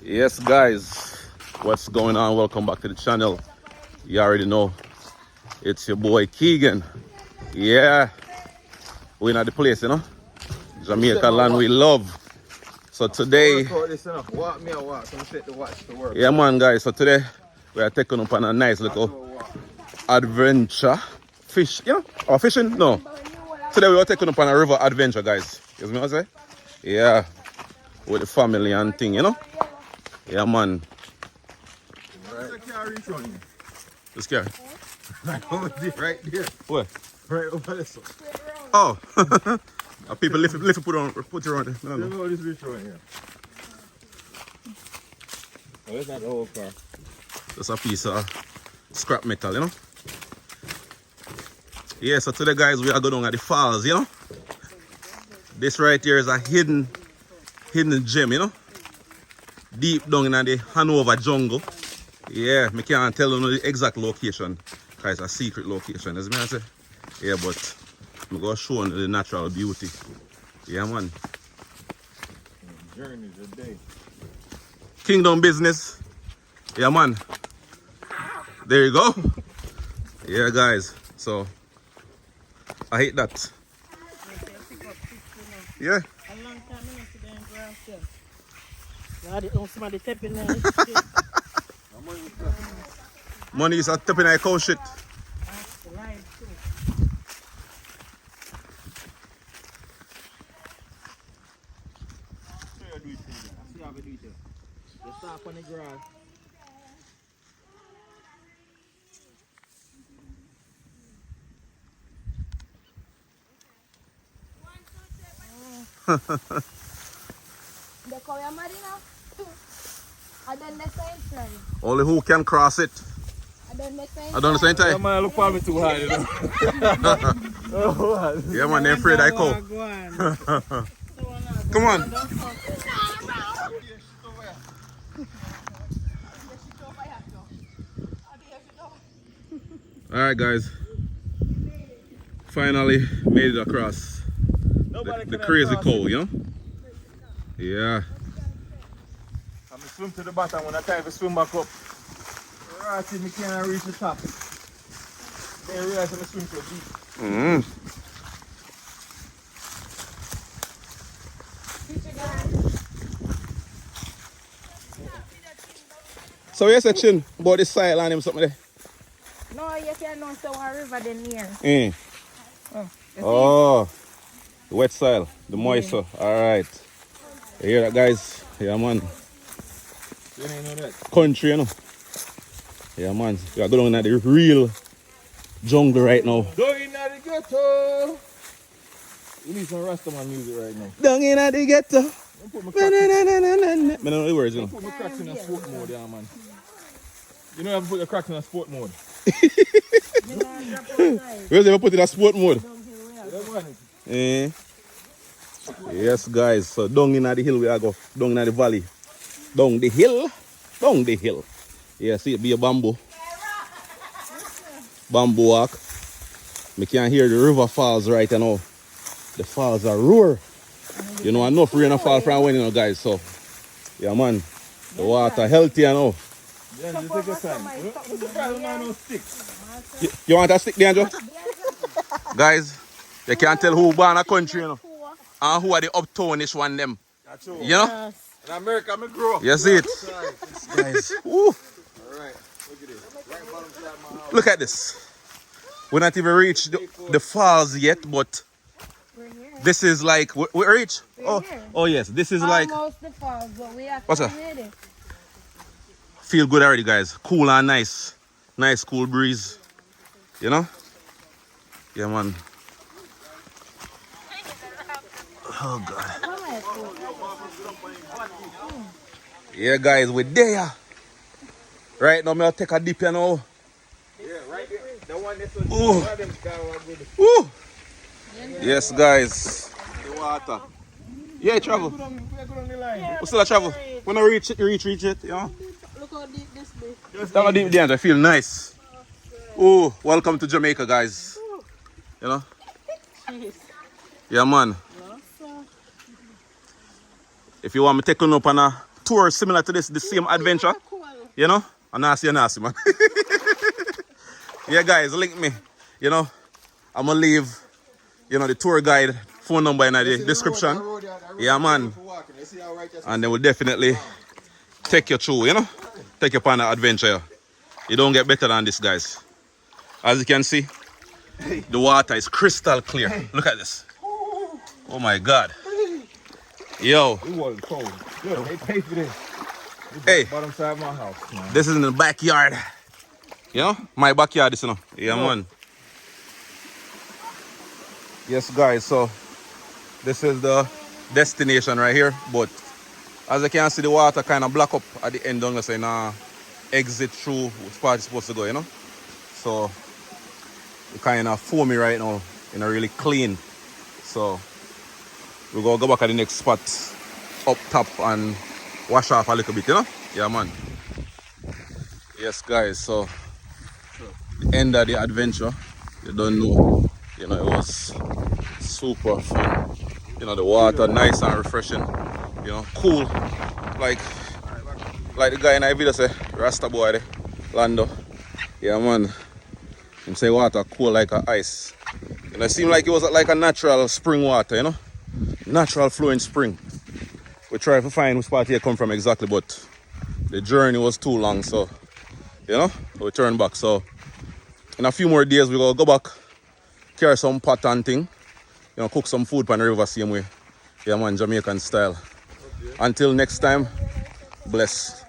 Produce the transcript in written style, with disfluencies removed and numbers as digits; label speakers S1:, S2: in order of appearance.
S1: Yes, guys, what's going on? Welcome back to the channel. You already know it's your boy Keegan. Yeah, we're in at the place, you know, Jamaica land we love. So today, yeah, man, guys. So today we are taking up on a nice little adventure fish, you know, or fishing. No, today we are taking up on a river adventure, guys. You know what I'm saying? Yeah, with the family and thing, you know. Yeah, man. This carry.
S2: Right there.
S1: What?
S2: Right over there.
S1: Oh. People lift it, put it on there. No, no.
S2: This fish right here. Oh, it's not the whole car.
S1: Just a piece of scrap metal, you know. Yeah, so today, guys, we are going at the falls, you know. This right here is a hidden gem, you know. Deep down in the Hanover jungle. Yeah, I can't tell you the exact location because it's a secret location, as I say. Yeah, but I'm going to show you the natural beauty. Yeah, man.
S2: Journey's a day.
S1: Kingdom business. Yeah, man. There you go. Yeah, guys. So, I hate that. Yeah. Money is a tapping like cow shit. Only who can cross it. I don't understand.
S2: Yeah, man, look for me too high, you know.
S1: Yeah, man, they're afraid I go. Come on. Alright, guys. Finally made it across the crazy cow, you know? Yeah.
S2: I'm going to swim to the bottom when I time to swim back up. Right, see, I can't reach the top. Then I realize I'm going to swim so deep.
S1: So you said chin about this side and him something there?
S3: No, you can know so a river then here.
S1: Oh, the wet soil, the moisture. Alright. You hear that, guys? Yeah, man.
S2: You didn't know that?
S1: Country, you know. Yeah, man. We are going at the real jungle right now.
S2: Down in the ghetto. You need some Rastaman music right now.
S1: Down in the ghetto.
S2: Don't put my cracks
S1: I don't know the words, you know.
S2: Put my cracks in a sport mode, yeah, man. You know you have to put your cracks in a sport mode.
S1: Where's ever put in a sport mode?
S2: Yeah,
S1: Yes, guys. So down in the hill we are go. Down in the valley. Down the hill. Down the hill. Yeah, see it be a bamboo. Bamboo walk. We can hear the river falls right now. The falls are roar. You know, enough rain and fall from when, you know, guys. So, yeah, man. The water healthy, you know.
S2: Yeah, you take your time. What's the problem with no sticks?
S1: You want a stick, D'Angelo? Guys, you can't tell who born a country, you know. And who are the uptownish one them.
S2: That's true.
S1: You know?
S2: In America, I'm a grow.
S1: You see it? Guys. Woo.
S2: Alright, look at this. Right bottom side of my house.
S1: Look at this. We're not even reached the falls yet, but this is like, we reach? Oh yes, this is like,
S3: Almost the falls, but we have
S1: what's
S3: to
S1: that?
S3: hit it.
S1: Feel good already, guys. Cool and nice. Nice cool breeze. You know? Yeah, man. Oh, God. Yeah, guys, we're there. Right now, I'm going to take a dip, you know.
S2: Yeah, right there. The one that's on
S1: Ooh.
S2: the
S1: Woo! Yes, guys. The water. Yeah, travel.
S2: We're good on the line.
S1: We still travel. When I reach it, you know?
S3: Look how deep this be.
S1: That was deep there. I feel nice. Oh, welcome to Jamaica, guys. You know? Yeah, man. If you want me to take you up on a tour similar to this, the same adventure. You know? I'm nasty, man. Yeah, guys, link me. You know, I'm gonna leave, you know, the tour guide phone number in the description. Yeah, man. And they will definitely take you through, you know, take you upon an adventure. You don't get better than this, guys. As you can see, the water is crystal clear. Look at this. Oh my God. Yo.
S2: It was cold. Good. They pay for this.
S1: Hey.
S2: Bottom side of my house, man.
S1: This is in the backyard. You know, my backyard, this, you know. Yeah, man. Yes, guys, so this is the destination right here. But as you can see, the water kind of block up at the end, don't say, nah, exit through which part is supposed to go, you know. So it kind of foamy right now, you know, really clean. So we're going to go back at the next spot up top and wash off a little bit, you know. Yeah, man. Yes, guys, so the end of the adventure, you don't know, you know, it was super fun. You know, the water nice and refreshing, you know, cool. Like the guy in the video say, Rasta boy, the Lando. Yeah, man. Him say water cool like a ice. You know, it seemed like it was like a natural spring water, you know, natural flowing spring. We try to find which part here come from exactly, but the journey was too long, so you know, we turn back. So in a few more days we gonna go back, carry some pot and thing, you know, cook some food on the river same way. Yeah, man, Jamaican style. Okay. Until next time, bless.